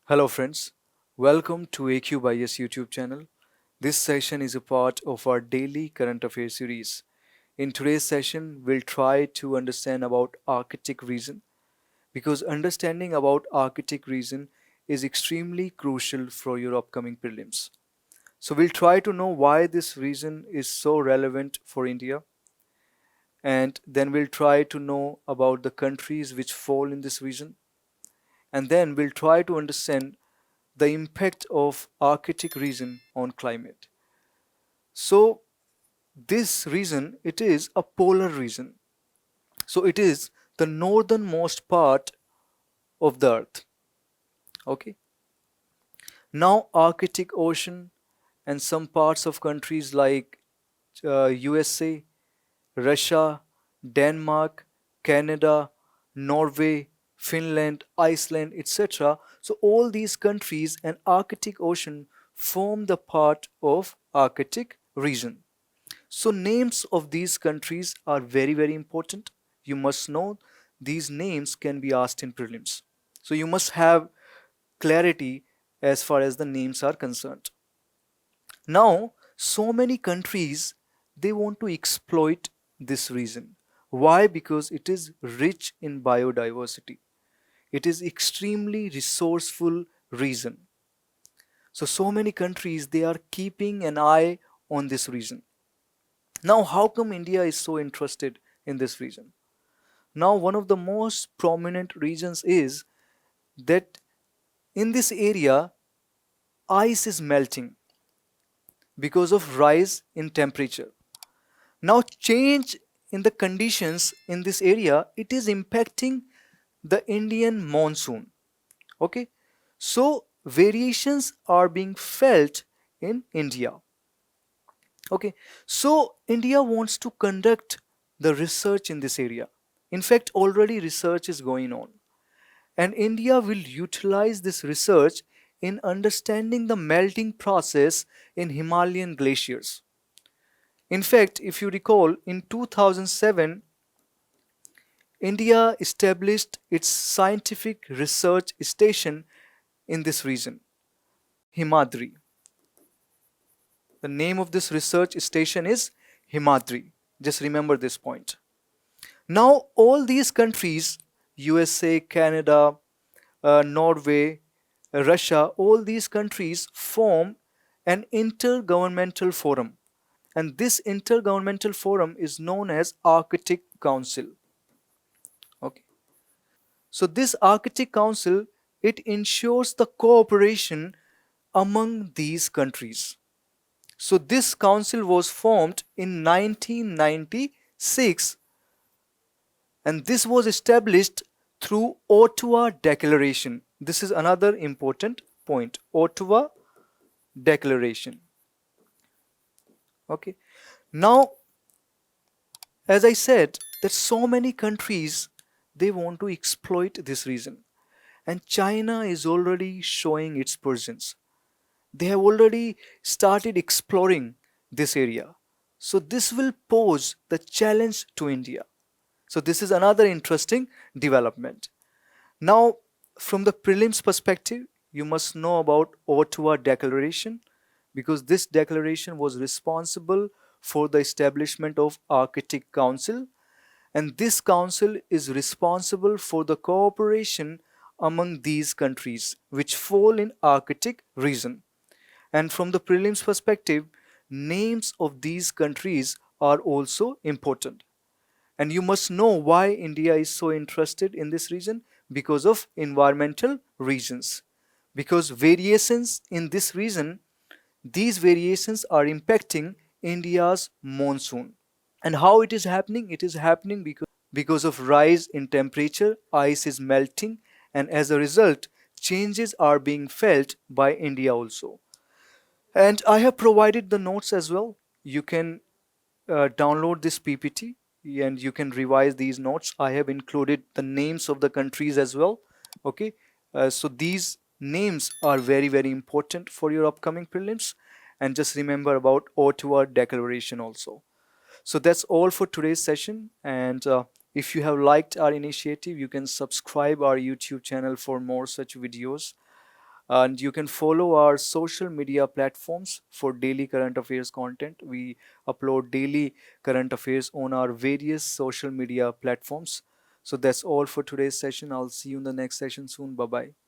Hello friends, welcome to AQ by Yes YouTube channel. This session is a part of our daily current affairs series. In today's session, we'll try to understand about archaic reason because understanding about archaic reason is extremely crucial for your upcoming prelims. So we'll try to know why this reason is so relevant for India, and then we'll try to know about the countries which fall in this region, and then we'll try to understand the impact of archaic reason on climate. So this region, it is a polar region. So it is the northernmost part of the earth. Okay. Now Arctic Ocean and some parts of countries like USA, Russia, Denmark, Canada, Norway, Finland, Iceland, etc. So all these countries and Arctic Ocean form the part of Arctic region. So names of these countries are very important. You must know these names can be asked in prelims. So you must have clarity as far as the names are concerned. Now, so many countries they want to exploit this region. Why? Because it is rich in biodiversity. It is extremely resourceful region. So many countries they are keeping an eye on this region. Now, how come India is so interested in this region? Now, one of the most prominent reasons is that in this area, ice is melting because of rise in temperature. Now, change in the conditions in this area, it is impacting the Indian monsoon. Okay, so variations are being felt in India. Okay, so India wants to conduct the research in this area. In fact, already research is going on, and India will utilize this research in understanding the melting process in Himalayan glaciers. In fact, if you recall, in 2007, India established its scientific research station in this region, Himadri. The name of this research station is Himadri. Just remember this point. Now, all these countries, USA, Canada, Norway, Russia, all these countries form an intergovernmental forum. And this intergovernmental forum is known as Arctic Council. Okay. So this Arctic Council, it ensures the cooperation among these countries. So this council was formed in 1996, and this was established through Ottawa Declaration. This is another important point. Ottawa Declaration. Okay. Now, as I said, that so many countries they want to exploit this region, and China is already showing its presence. They have already started exploring this area. So this will pose the challenge to India. So this is another interesting development. Now, from the prelims perspective, you must know about Ottawa Declaration because this declaration was responsible for the establishment of Arctic Council, and this council is responsible for the cooperation among these countries which fall in Arctic region. And from the prelims perspective, names of these countries are also important. And you must know why India is so interested in this region because of environmental reasons. Because variations in this region, these variations are impacting India's monsoon. And how it is happening? It is happening because of rise in temperature, ice is melting, and as a result, changes are being felt by India also. And I have provided the notes as well. You can download this PPT and you can revise these notes. I have included the names of the countries as well. Okay, so these names are very important for your upcoming prelims. And just remember about Ottawa Declaration also. So that's all for today's session. And if you have liked our initiative, you can subscribe our YouTube channel for more such videos. And you can follow our social media platforms for daily current affairs content. We upload daily current affairs on our various social media platforms. So that's all for today's session. I'll see you in the next session soon. Bye bye.